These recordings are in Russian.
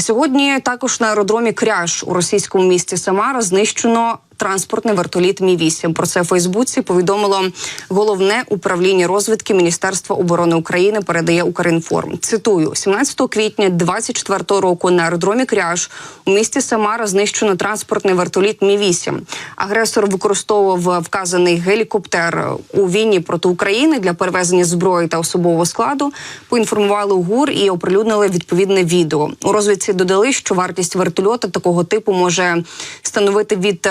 Сьогодні також на аеродромі Кряж у російському місті Самара знищено транспортний вертоліт Мі-8. Про це у Фейсбуці повідомило Головне управління розвідки Міністерства оборони України, передає Укрінформ. Цитую, 17 квітня 2024 року на аеродромі Кряж у місті Самара знищено транспортний вертоліт Мі-8. Агресор використовував вказаний гелікоптер у війні проти України для перевезення зброї та особового складу. Поінформували ГУР і оприлюднили відповідне відео. У розвідці додали, що вартість вертольота такого типу може становити від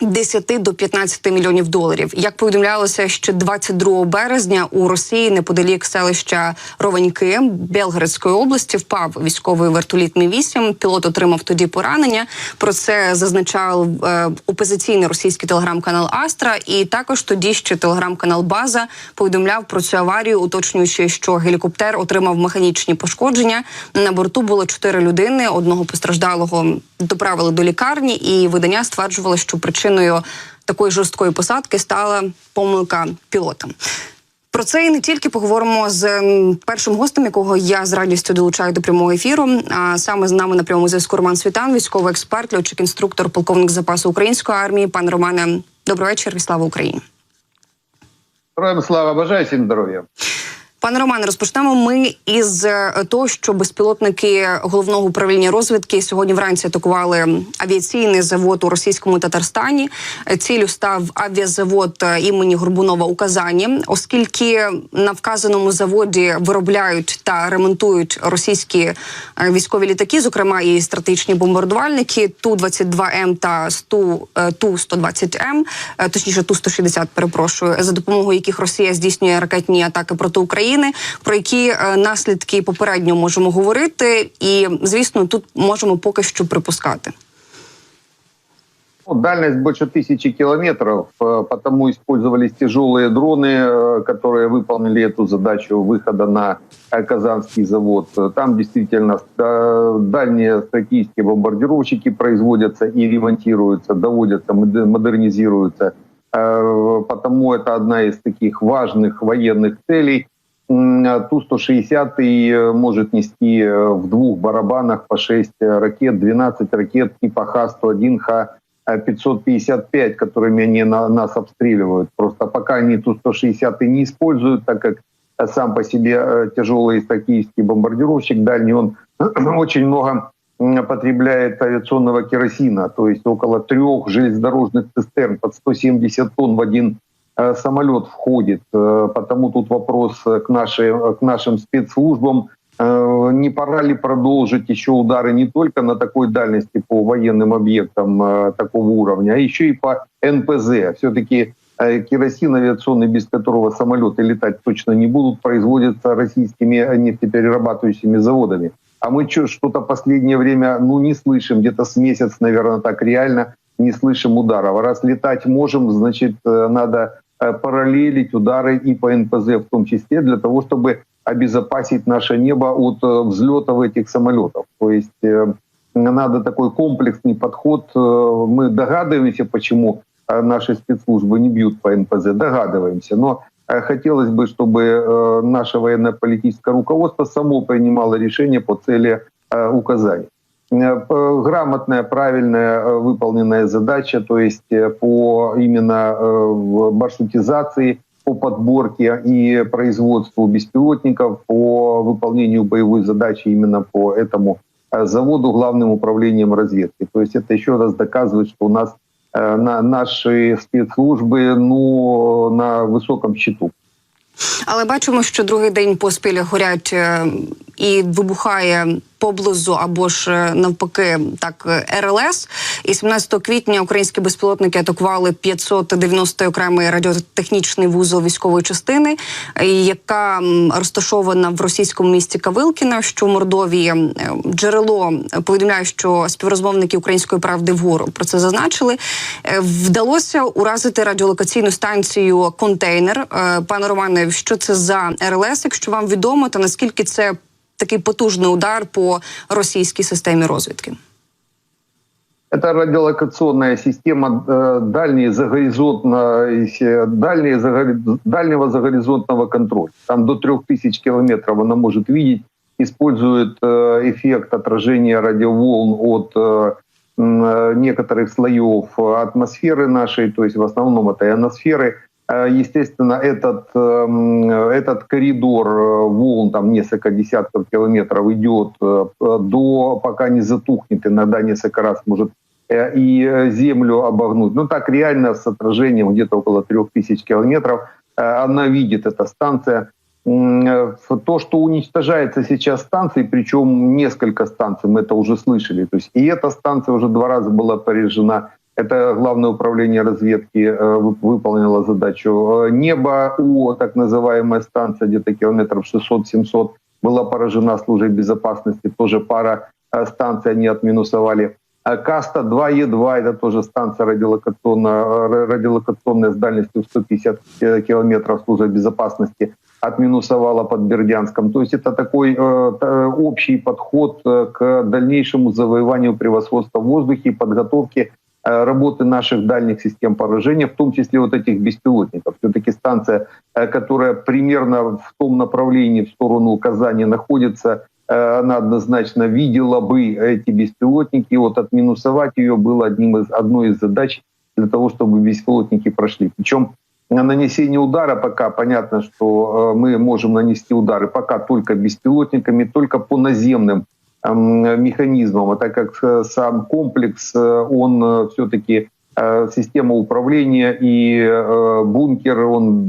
10 до 15 мільйонів доларів. Як повідомлялося, ще 22 березня у Росії неподалік селища Ровеньки Белгородської області впав військовий вертоліт Мі-8. Пілот отримав тоді поранення. Про це зазначав опозиційний російський телеграм-канал Астра. І також тоді ще телеграм-канал База повідомляв про цю аварію, уточнюючи, що гелікоптер отримав механічні пошкодження. На борту було 4 людини, одного постраждалого доправили до лікарні, і видання стверджувало, що причиною такої жорсткої посадки стала помилка пілота. Про це і не тільки поговоримо з першим гостем, якого я з радістю долучаю до прямого ефіру. А саме з нами на прямому зв'язку Роман Світан, військовий експерт, льотчик-інструктор, полковник запасу української армії. Пане Романе, добрий вечір і слава Україні. Героям слава, бажаю всім здоров'я. Пане Романе, розпочнемо ми із того, що безпілотники Головного управління розвідки сьогодні вранці атакували авіаційний завод у російському Татарстані. Ціллю став авіазавод імені Горбунова у Казані, оскільки на вказаному заводі виробляють та ремонтують російські військові літаки, зокрема і стратегічні бомбардувальники Ту-22М та Ту-120М, точніше Ту-160, перепрошую, за допомогою яких Росія здійснює ракетні атаки проти України. Про які наслідки попередньо можемо говорити, і, звісно, тут можемо поки що припускати. Дальность больше 1000 километров, потому использовались тяжелые дроны, которые выполнили эту задачу выхода на Казанский завод. Там действительно дальние стратегические бомбардировщики производятся и ремонтируются, доводятся, модернизируются. Потому это одна из таких важных военных целей. Ту-160 может нести в 2 барабанах по 6 ракет, 12 ракет типа Х-101, Х-555, которыми они нас обстреливают. Просто пока они Ту-160 не используют, так как сам по себе тяжелый стратегический бомбардировщик дальний, он очень много потребляет авиационного керосина, то есть около 3 железнодорожных цистерн под 170 тонн в один самолет входит. Потому тут вопрос к нашим спецслужбам. Не пора ли продолжить еще удары не только на такой дальности по военным объектам такого уровня, а еще и по НПЗ. Все-таки керосин авиационный, без которого самолеты летать точно не будут, производится российскими нефтеперерабатывающими заводами. А мы что-то последнее время не слышим, где-то с месяц, наверное, так реально не слышим ударов. А раз летать можем, значит, надо параллелить удары и по НПЗ в том числе, для того, чтобы обезопасить наше небо от взлетов этих самолетов. То есть надо такой комплексный подход. Мы догадываемся, почему наши спецслужбы не бьют по НПЗ, догадываемся. Но хотелось бы, чтобы наше военно-политическое руководство само принимало решение по цели указаний. Грамотная, правильная выполненная задача, то есть по именно маршрутизации, по подборке и производству беспилотников, по выполнению боевой задачи именно по этому заводу Главным управлением разведки. То есть это еще раз доказывает, что у нас наші спецслужби на високому щиту. Але бачимо, що другий день поспіль горять і вибухає поблизу або ж навпаки так РЛС. І 17 квітня українські безпілотники атакували 590-й окремий радіотехнічний вузол військової частини, яка розташована в російському місті Кавилкіно, що в Мордовії. Джерело повідомляє, що співрозмовники Української правди в ГУР про це зазначили. Вдалося уразити радіолокаційну станцію «Контейнер». Пане Романе, що це за РЛС, якщо вам відомо, та наскільки це такий потужний удар по російській системі розвідки? Это радиолокационная система дальнего загоризонтного контроля. Там до 3000 километров она может видеть использует эффект отражения радиоволн от некоторых слоев атмосферы нашей, то есть в основном это ионосферы. Естественно, этот коридор волн, там несколько десятков километров, идет пока не затухнет, иногда несколько раз может и Землю обогнуть. Но так реально с отражением где-то около 3000 километров она видит, эта станция. То, что уничтожается сейчас станции, причем несколько станций, мы это уже слышали. То есть и эта станция уже 2 раза была повреждена. Это Главное управление разведки выполнило задачу. Небо-У, так называемая станция, где-то километров 600-700, была поражена службой безопасности. Тоже пара станций они отминусовали. Каста-2Е2, это тоже станция радиолокационная с дальностью 150 километров, служба безопасности отминусовала под Бердянском. То есть это такой общий подход к дальнейшему завоеванию превосходства в воздухе и подготовке работы наших дальних систем поражения, в том числе вот этих беспилотников. Все-таки станция, которая примерно в том направлении, в сторону Казани находится, она однозначно видела бы эти беспилотники. И вот отминусовать ее было одной из задач для того, чтобы беспилотники прошли. Причем нанесение удара пока, понятно, что мы можем нанести удары пока только беспилотниками, только по наземным механизмам. А так как сам комплекс, он все-таки система управления и бункер, он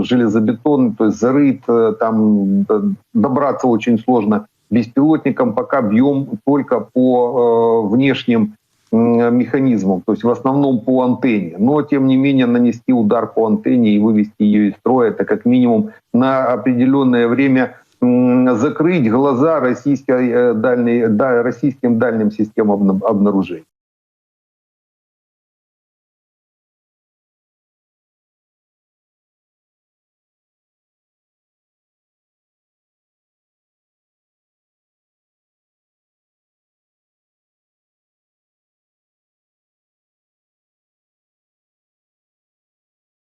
железобетонный, то есть зарыт, там добраться очень сложно беспилотникам, пока бьем только по внешним механизмам, то есть в основном по антенне. Но, тем не менее, нанести удар по антенне и вывести ее из строя, это как минимум на определенное время закрыть глаза российским дальним системам обнаружения.